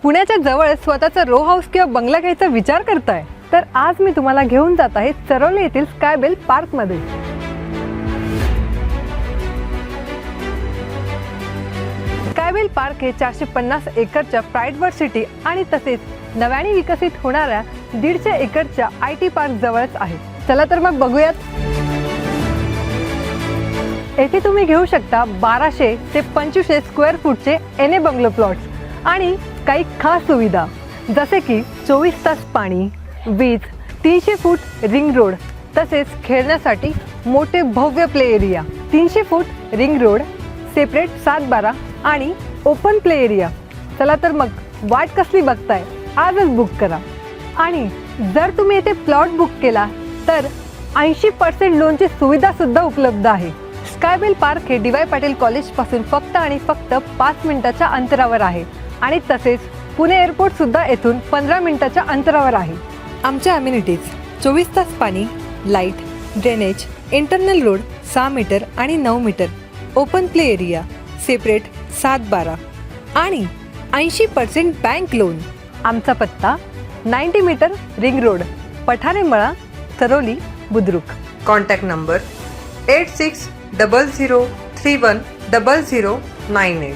पुण्याच्या जवळ स्वतःचा रो हाऊस किंवा बंगला घ्यायचा विचार करताय तर आज मी तुम्हाला घेऊन जात आहे चरोली येथील स्कायबेल पार्क मध्ये। स्कायबेल पार्क हे 450 एकरच्या प्राइडवर्ड सिटी आणि तसेच नव्याने विकसित होणाऱ्या 150 एकरच्या IT पार्क जवळच आहे। चला तर मग बघूयात। येथे तुम्ही घेऊ शकता 1200 ते 2500 स्क्वेअर फूटचे एने बंगलो प्लॉट्स आणि काही खास सुविधा जसे की 24 तास पाणी, वीज, 300 फूट रिंग रोड, तसेच खेळण्यासाठी मोठे भव्य प्ले एरिया, 300 फूट रिंग रोड, सेपरेट 7-12 आणि ओपन प्ले एरिया। चला तर मग वाट कसली बघताय, आजच बुक करा। आणि जर तुम्ही येथे प्लॉट बुक केला तर 80% लोनची सुविधा सुद्धा उपलब्ध आहे। स्कायबेल पार्क हे DY पाटील कॉलेज पासून फक्त आणि फक्त 5 मिनिटाच्या अंतरावर आहे आणि तसेच पुणे एअरपोर्ट सुद्धा येथून 15 मिनिटाच्या अंतरावर आहे। आमच्या अम्युनिटीज 24 तास पाणी, light, drainage, internal road 6 metre आणि 9 metre, open play area, separate 7-12 आणि 80% बँक लोन। आमचा पत्ता 90 मीटर रिंग रोड, पठारे मळा, चरोली, बुद्रुक। Contact number 8600310098।